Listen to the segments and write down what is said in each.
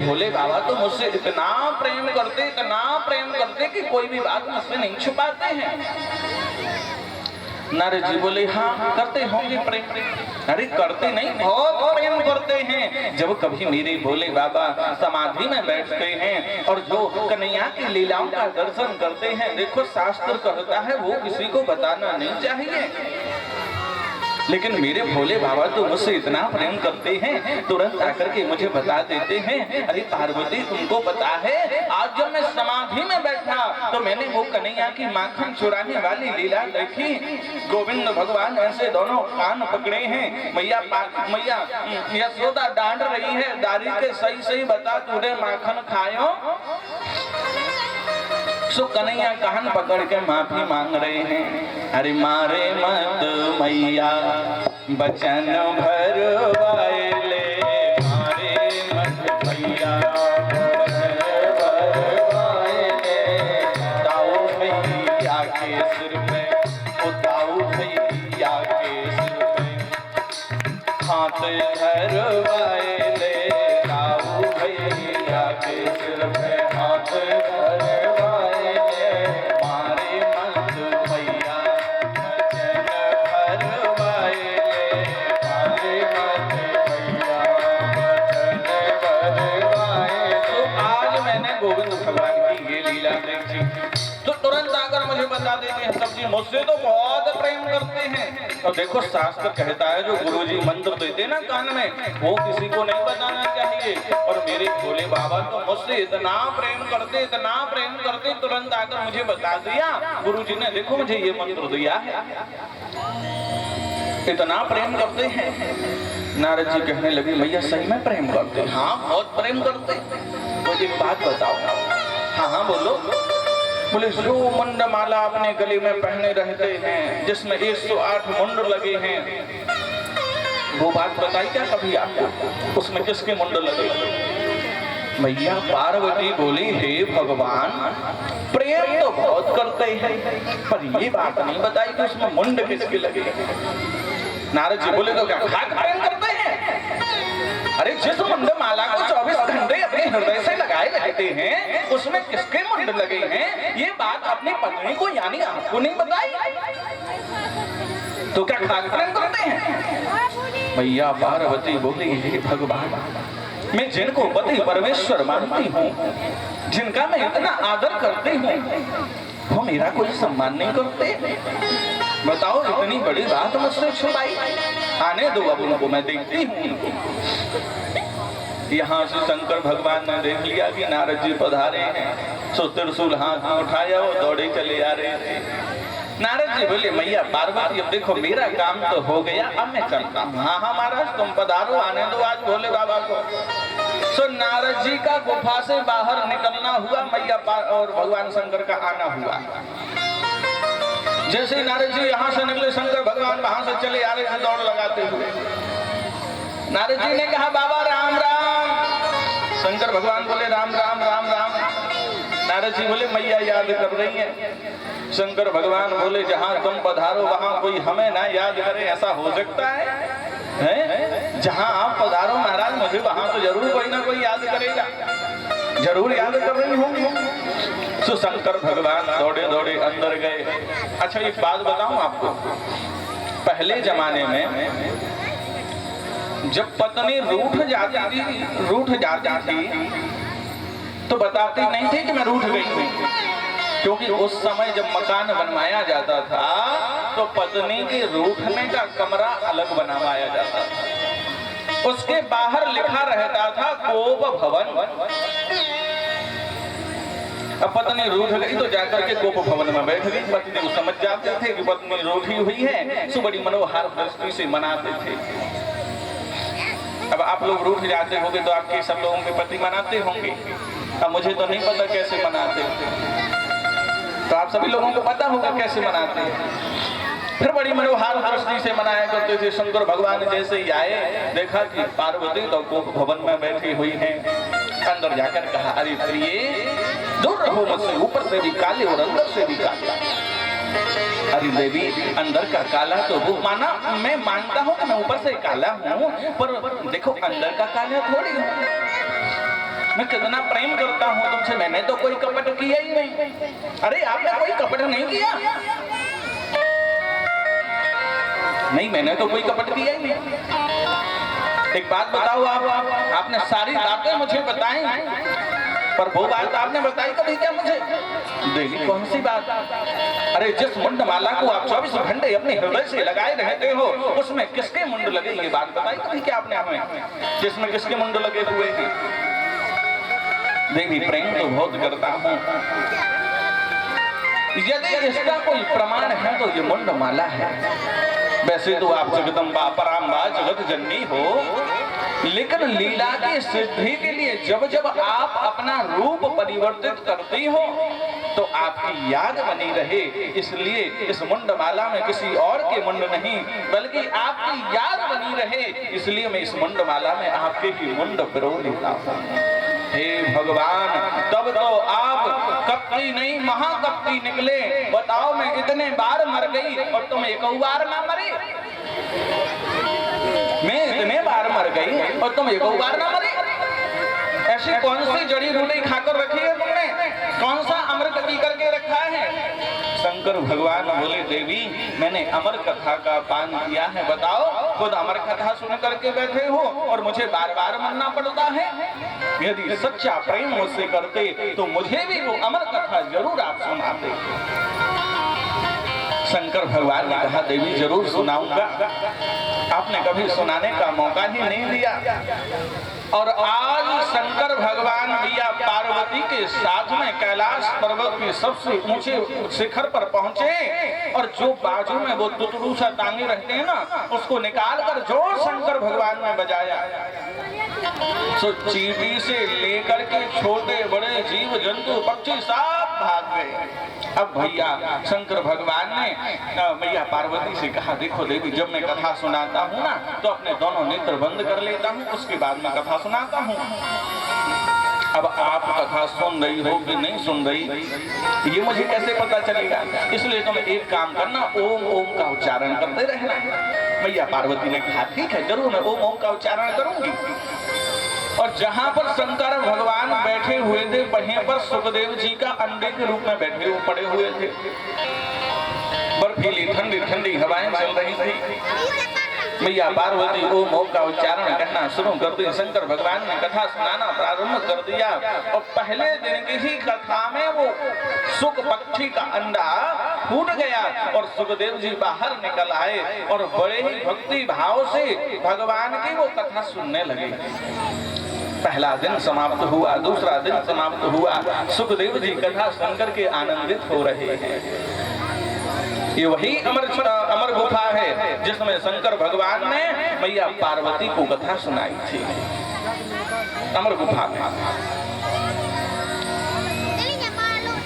भोले बाबा तो मुझसे इतना प्रेम करते कि कोई भी बात मुझसे नहीं छुपाते हैं। नारद जी बोले हाँ करते होंगे प्रेम। अरे करते नहीं, बहुत प्रेम करते हैं। जब कभी मेरे भोले बाबा समाधि में बैठते हैं और जो कन्हैया की लीलाओं का दर्शन करते हैं, देखो शास्त्र कहता है वो किसी को बताना नहीं चाहिए, लेकिन मेरे भोले बाबा तो मुझसे इतना प्रेम करते हैं, तुरंत आकर के मुझे बता देते हैं। अरे पार्वती तुमको पता है, आज जब मैं समाधि में बैठा तो मैंने वो कन्हैया की माखन चुराने वाली लीला देखी। गोविंद भगवान ऐसे दोनों कान पकड़े हैं, मैया यशोदा डांट रही है, दारी के सही सही बता तूने माखन खायो। सो कन्हैया कान पकड़ के माफी मांग रहे हैं। अरे मारे मत मैया बचन भरवाएले, मारे मत मैया बचन भरवाएले। दाऊ भैया के सिर में, ओ दाऊ भैया के सिर में हाथ धरवाएले, दाऊ भैया के सिर में हाथ धरवाएले। तो तुरंत आकर मुझे बता देते हैं सब जी मुझसे तो बहुत प्रेम करते हैं। और देखो शास्त्र कहता है जो गुरुजी मंत्र देते ना कान में, वो किसी को नहीं बताना चाहिए। और मेरे भोले बाबा तो मुझसे इतना प्रेम करते, तुरंत आकर मुझे बता दिया गुरुजी ने, देखो मुझे ये मंत्र दिया है। इतना प्रेम करते हैं। नारद जी कहने लगे मैया सही में प्रेम करते? हाँ बहुत प्रेम करते। तो एक बात बताओ। हाँ बोलो। बोले जो मुंड माला अपने गले में पहने रहते हैं, जिसमें 108 मुंड लगे हैं, वो बात बताई क्या कभी आपको? उसमें किसके मुंड लगे? मैया पार्वती बोली हे भगवान प्रेम तो बहुत करते हैं, पर ये बात नहीं बताई कि उसमें मुंड किसके लगे। नारद जी बोले तो क्या खाक प्रेम करते हैं? अरे जिस मुंड माला को 24 घंटे अपने हृदय से लगाए रहते हैं, उसमें किसके मुंड लगे हैं, ये बात अपनी पत्नी को यानी आपको नहीं बताई, तो क्या खाक प्रेम करते हैं? मैया पार्वती बोली हे भगवान मैं जिनको पति परमेश्वर मानती हूँ, जिनका मैं इतना आदर करती हूँ, वो मेरा कोई सम्मान नहीं करते। बताओ इतनी बड़ी बात मुझसे छुपाई। आने दो अब उनको, मैं देखती हूँ। यहाँ से शंकर भगवान ने देख लिया कि नारद जी पधारे हैं, सो त्रिशूल हाथ में उठाया, वो दौड़े चले आ रहे थे। नारद जी बोले मैया पार्वती अब देखो मेरा काम तो हो गया, अब मैं चलता हूँ। हाँ हाँ महाराज तुम पधारो, आने दो आज भोले बाबा को। सो नारद जी का गुफा से बाहर निकलना हुआ, मैया और भगवान शंकर का आना हुआ। जैसे नारद जी यहाँ से निकले, शंकर भगवान वहां से चले आ रहे थे दौड़ लगाते हुए। नारद जी ने कहा बाबा राम राम। शंकर भगवान बोले राम राम राम राम। नारद जी बोले मैया याद कर रही है। शंकर भगवान बोले जहाँ तुम पधारो वहाँ कोई हमें ना याद करे, ऐसा हो सकता है? जहाँ आप पधारो महाराज मुझे वहाँ तो जरूर कोई ना कोई याद करेगा, जरूर याद कर रही होंगी। तो शंकर भगवान दौड़े दौड़े अंदर गए। अच्छा एक बात बताऊं आपको, पहले जमाने में जब पत्नी रूठ जाती थी तो बताती नहीं थी कि मैं रूठ गई हूँ, क्योंकि उस समय जब मकान बनवाया जाता था तो पत्नी के रूठने का कमरा अलग बनवाया जाता था, उसके बाहर लिखा रहता था कोप भवन। अब पत्नी रूठ गई तो जाकर के कोप भवन में बैठ गई। पत्नी को समझ जाते थे कि पत्नी रूठी हुई है, सो बड़ी मनोहार दृष्टि से मनाते थे। अब आप लोग रूठ जाते होंगे तो आपके सब लोगों के पति मनाते होंगे, अब मुझे तो नहीं पता कैसे मनाते, तो आप सभी लोगों को पता होगा कैसे मनाते हैं। फिर बड़ी मनोहार दृष्टि से मनाया करते थे। शंकर भगवान जैसे ही आए, देखा कि पार्वती तो कोप भवन में बैठी हुई है। अंदर जाकर कहा अरे प्रिय दूर रहो मुझसे, ऊपर से भी काले और अंदर से भी काला। अरे देवी अंदर का काला तो वो माना, मैं मानता हूँ कि मैं ऊपर से काला हूँ, पर देखो अंदर का काला थोड़ी हूँ। मैं कितना प्रेम करता हूं तुमसे, मैंने तो कोई कपट किया ही नहीं। अरे आपने कोई कपट नहीं किया? नहीं, मैंने तो कोई कपट किया ही नहीं। एक बात बताओ, आपने सारी बातें मुझे बताई, पर वो बात आपने बताई कभी क्या मुझे? देवी कौन सी बात? अरे जिस मुंडमाला को आप 24 घंटे अपने हृदय से लगाए रहते हो, उसमें किसके मुंड लगे, ये बात बताई कभी क्या आपने हमें? जिसमें किसके मुंड लगे हुए थे? देवी प्रेम तो बहुत करता हूं, यदि इसका कोई प्रमाण है तो ये मुंडमाला है। वैसे तो आप जगदम्बा पराम्बा जगत जननी हो, लेकिन लीला की सिद्धि के लिए जब जब आप अपना रूप परिवर्तित करती हो तो आपकी याद बनी रहे, इसलिए इस मुंडमाला में किसी और के मुंड नहीं बल्कि आपकी याद बनी रहे, इसलिए मैं इस मुंडमाला में आपके ही मुंड पिरो लेता हूँ। हे भगवान, तब तो आप कपटी नहीं महाकपटी निकले। बताओ, मैं इतने बार मर गई और तुम एक बार ना मरी? मैं इतने बार मर गई और तुम एक बार ना मरी? ऐसी कौन सी जड़ी बूटी खाकर रखी है तुमने? कौन सा अमृत पी करके रखा है? शंकर भगवान बोले, देवी मैंने अमर कथा का पान किया है। बताओ, खुद अमर कथा सुन करके बैठे हो और मुझे बार बार मरना पड़ता है। यदि सच्चा प्रेम मुझसे करते तो मुझे भी वो अमर कथा जरूर आप सुनाते। शंकर भगवान ने कहा, देवी जरूर सुनाऊंगा। आपने कभी सुनाने का मौका ही नहीं दिया, और आज शंकर भगवान भैया पार्वती के साथ में कैलाश पर्वत के सबसे ऊंचे शिखर पर पहुंचे, और जो बाजू में वो तुतड़ू सा टांगे रहते हैं ना, उसको निकाल कर जोर शंकर भगवान ने बजाया। तो चींटी से लेकर के छोटे बड़े जीव जंतु पक्षी सब भाग गए। अब भैया शंकर भगवान ने मैया पार्वती से कहा, देखो देवी, जब मैं कथा सुनाता हूँ ना तो अपने दोनों नेत्र बंद कर लेता हूँ, उसके बाद मैं कथा सुनाता हूँ। अब आप कथा सुन रही हो कि नहीं सुन रही ये मुझे कैसे पता चलेगा? इसलिए तुम एक काम करना, ओम ओम का उच्चारण करते रहना। मैया पार्वती ने कहा, ठीक है, जरूर मैं ओम ओम का उच्चारण करूंगी। और जहां पर शंकर भगवान बैठे हुए थे, वहीं पर सुखदेव जी का अंडे के रूप में बैठे हुए पड़े हुए थे। बर्फीली ठंडी ठंडी हवाएं चल रही थी। मैया पार्वती ओम ओम का उच्चारण करना शुरू कर दी। शंकर भगवान ने कथा सुनाना प्रारंभ कर दिया, और पहले दिन की ही कथा में वो सुख पक्षी का अंडा फूट गया और सुखदेव जी बाहर निकल आए और बड़े ही भक्ति भाव से भगवान की वो कथा सुनने लगे। पहला दिन समाप्त हुआ, दूसरा दिन समाप्त हुआ, सुखदेव जी कथा सुनकर के आनंदित हो रहे हैं। ये वही अमर गुफा है जिसमें शंकर भगवान ने मैया पार्वती को कथा सुनाई थी। अमर गुफा में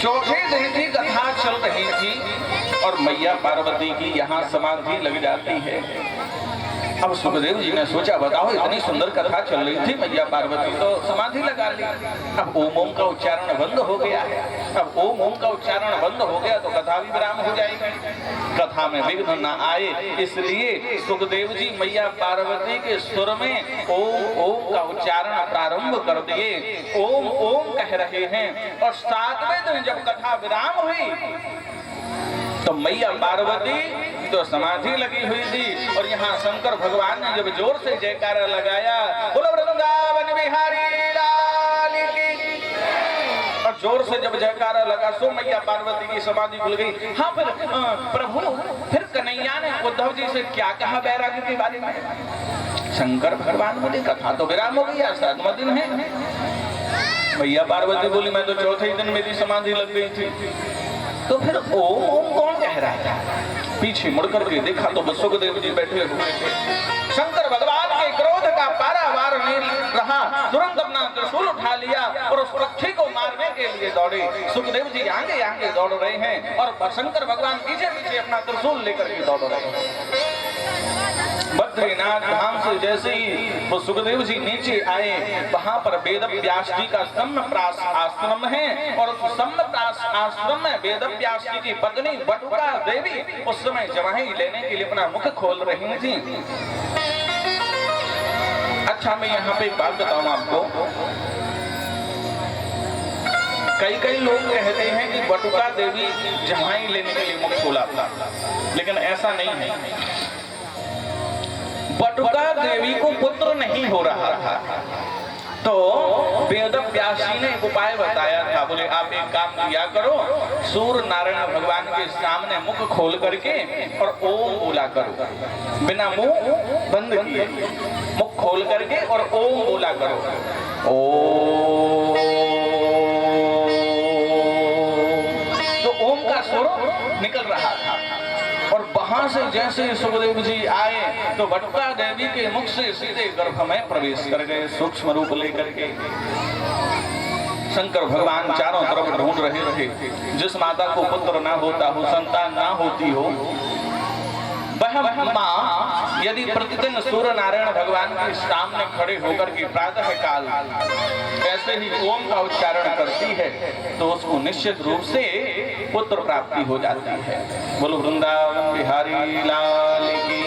चौथे दिन की कथा चल रही थी और मैया पार्वती की यहाँ समाधि लग जाती है। अब सुखदेव जी ने सोचा, बताओ, इतनी सुंदर कथा चल रही थी, मैया पार्वती तो समाधि लगा ली। अब ओम ओम का उच्चारण बंद हो गया है। अब ओम ओम का उच्चारण बंद हो गया तो कथा भी विराम हो जाएगी, कथा में विघ्न न आए, इसलिए सुखदेव जी मैया पार्वती के सुर में ओम ओम का उच्चारण प्रारंभ कर दिए। ओम ओम कह रहे हैं, और 7वें दिन जब कथा विराम हुई तो मैया पार्वती तो समाधि लगी हुई थी, और यहाँ शंकर भगवान ने जब जोर से जयकारा लगाया, बोलो वृंदावन बिहारी लाल की, और जोर से जब जयकारा लगा सो मैया पार्वती की समाधि खुल गई। हाँ, फिर प्रभु, फिर कन्हैया ने उद्धव जी से क्या कहा बैरागी के बारे में? शंकर भगवान बोले, कथा तो विराम हो गई, आज 7वां दिन है। मैया पार्वती बोली, मैं तो चौथे ही दिन मेरी समाधि लग गई थी। तो फिर ओम ओम कौन कह रहा था? पीछे मुड़कर के देखा तो सुखदेव जी बैठे हुए थे। शंकर भगवान के क्रोध का पारावार नहीं रहा, तुरंत अपना त्रिशूल उठा लिया और उस पक्षी को मारने के लिए दौड़े। सुखदेव जी आगे आगे दौड़ रहे हैं और शंकर भगवान पीछे पीछे अपना त्रिशूल लेकर के दौड़ रहे हैं। बद्रीनाथ धाम से जैसे ही वो सुखदेव जी नीचे आए, वहां पर वेद व्यास जी का सम्यप्रास आश्रम है, और उस सम्यप्रास आश्रम में वेद व्यास जी की पत्नी बटुका देवी उस समय जवाही लेने के लिए अपना मुख खोल रही थी। अच्छा, मैं यहाँ पे एक बात बताऊं आपको, कई लोग कहते हैं कि बटुका देवी जमाई लेने के लिए मुख खोला था, लेकिन ऐसा नहीं है। बटुका देवी को पुत्र नहीं हो रहा था, तो वेद व्यास जी ने एक उपाय बताया था। बोले आप एक काम किया करो, सूर्य नारायण भगवान के सामने मुख खोल करके और ओम बोला करो, बिना मुंह बंद किए मुख खोल करके और ओम बोला करो। ओम, तो ओम का स्वर निकल रहा था और वहां से जैसे सुखदेव जी आए तो बटुका देवी के मुख से सीधे गर्भ में प्रवेश कर गए, सूक्ष्म रूप लेकर के। शंकर भगवान चारों तरफ ढूंढ रहे थे। जिस माता को पुत्र ना होता हो, संतान ना होती हो, वह माँ यदि प्रतिदिन सूर्य नारायण भगवान के सामने खड़े होकर के प्रातः काल ऐसे ही ओम का उच्चारण करती है तो उसको निश्चित रूप से पुत्र प्राप्ति हो जाती है। बोलो वृंदावन बिहारी लाल की।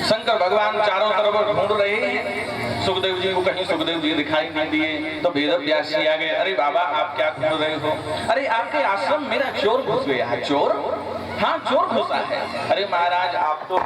शंकर भगवान चारों तरफ ढूंढ रहे हैं, सुखदेव जी को कहीं सुखदेव जी दिखाई नहीं दिए तो वेद व्यास जी आ गए। अरे बाबा आप क्या ढूंढ रहे हो? अरे आपके आश्रम मेरा चोर घुस गया है। चोर? हाँ चोर घुसा है। अरे महाराज आप तो